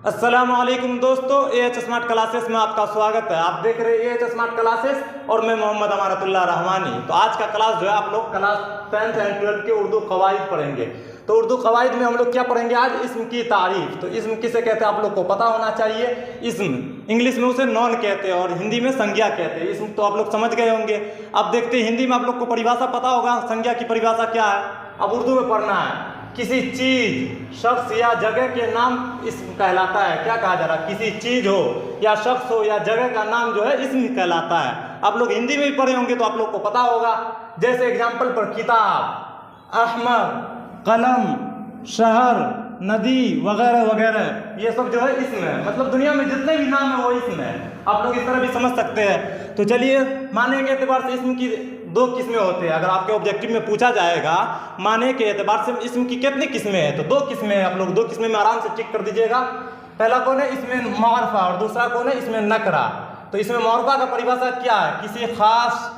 अस्सलामुअलैकुम दोस्तों, AH smart classes में आपका स्वागत है। आप देख रहे हैं एएच स्मार्ट क्लासेस और मैं मोहम्मद अमानतुल्लाह रहमानी। तो आज का क्लास जो है आप लोग क्लास 10th एंड 12th के उर्दू कवायद पढ़ेंगे। तो उर्दू कवायद में हम लोग क्या पढ़ेंगे आज? इस्म की तारीफ। तो इस्म किसे कहते हैं आप लोग को पता होना चाहिए। इस्म इंग्लिश में उसे नॉन कहते हैं और हिंदी में संज्ञा कहते हैं। इस्म तो आप लोग समझ गए होंगे। अब देखते हैं हिंदी में आप लोग को परिभाषा पता होगा, संज्ञा की परिभाषा क्या है। अब उर्दू में पढ़ना है। किसी चीज, शख्स या जगह के नाम इस्म कहलाता है। क्या कहा जा रहा है? किसी चीज हो या शख्स हो या जगह का नाम जो है इस्म कहलाता है। आप लोग हिंदी में भी पढ़े होंगे तो आप लोग को पता होगा। जैसे एग्जाम्पल पर किताब, अहमद, कलम, शहर, नदी वगैरह वगैरह, ये सब जो है इस्म है। मतलब दुनिया में जितने भी नाम है वो इस्म है। आप लोग इस तरह भी समझ सकते हैं। तो चलिए, माने के एतबार से इस्म की दो किस्में होते हैं। अगर आपके ऑब्जेक्टिव में पूछा जाएगा माने के एतबार से इस्म की कितनी किस्में हैं, तो दो किस्में हैं। आप लोग दो किस्में में आराम से टिक कर दीजिएगा। पहला कौन है? इसमें मारफा, और दूसरा कौन है? इसमें नकरा। तो इसमें मारफा का परिभाषा क्या है? किसी खास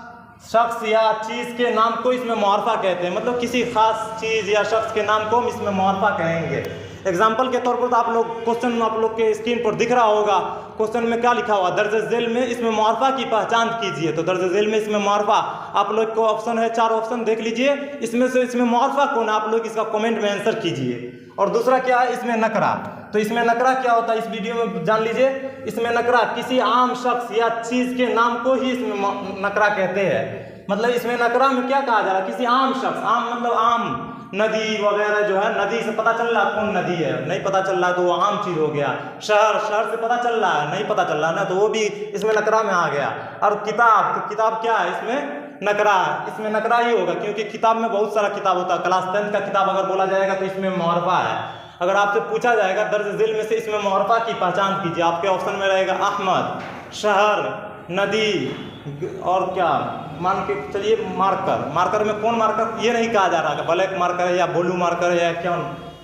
शख्स या चीज़ के नाम को इसमें मुआरफा कहते हैं। मतलब किसी खास चीज़ या शख्स के नाम को हम इसमें मुआरफा कहेंगे। एग्जाम्पल के तौर पर तो आप लोग क्वेश्चन आप लोग के स्क्रीन पर दिख रहा होगा। क्वेश्चन में क्या लिखा हुआ? दर्ज झेल में इसमें मुआरफा की पहचान कीजिए। तो दर्ज झेल में इसमें मुआरफा, आप लोग को ऑप्शन है, 4 ऑप्शन देख लीजिए। इसमें से इसमें मुआरफा कौन है? आप लोग इसका कमेंट में आंसर कीजिए। और दूसरा क्या है? इसमें नकरा। तो इसमें नकरा क्या होता है इस वीडियो में जान लीजिए। इसमें नकरा किसी आम शख्स या चीज़ के नाम को ही इसमें नकरा कहते हैं। मतलब इसमें नकरा में क्या कहा जा रहा है? किसी आम शख्स, आम मतलब आम, नदी वगैरह जो है, नदी से पता चल रहा है कौन नदी है, नहीं पता चल रहा है तो वो आम चीज़ हो गया। शहर, शहर से पता चल रहा है, नहीं पता चल रहा है ना, तो वो भी इसमें नकरा में आ गया। और किताब, तो किताब क्या है? इसमें नकरा, इसमें नकरा ही होगा क्योंकि किताब में बहुत सारा किताब होता है। क्लास 10th का किताब अगर बोला जाएगा तो इसमें मुआरफा है। अगर आपसे पूछा जाएगा दर्ज झेल में से इसमें मुआरफा की पहचान कीजिए, आपके ऑप्शन में रहेगा अहमद, शहर, नदी और क्या, मान के चलिए मार्कर। मार्कर में कौन मार्कर? ये नहीं कहा जा रहा है ब्लैक मार्कर है या ब्लू मार्कर है या क्या।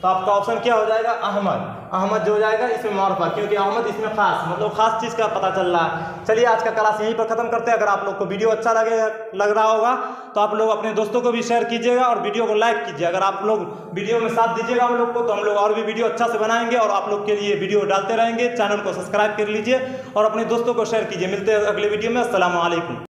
तो आपका ऑप्शन क्या हो जाएगा? अहमद। अहमद जो हो जाएगा इसमें मारफा, क्योंकि अहमद इसमें खास, मतलब खास चीज़ का पता चल रहा है। चलिए आज का क्लास यहीं पर खत्म करते हैं। अगर आप लोग को वीडियो अच्छा लग रहा होगा तो आप लोग अपने दोस्तों को भी शेयर कीजिएगा और वीडियो को लाइक कीजिए। अगर आप लोग वीडियो में साथ दीजिएगा हम लोग को तो हम लोग और भी वीडियो अच्छा से बनाएंगे और आप लोग के लिए वीडियो डालते रहेंगे। चैनल को सब्सक्राइब कर लीजिए और अपने दोस्तों को शेयर कीजिए। मिलते हैं अगले वीडियो में। अस्सलाम वालेकुम।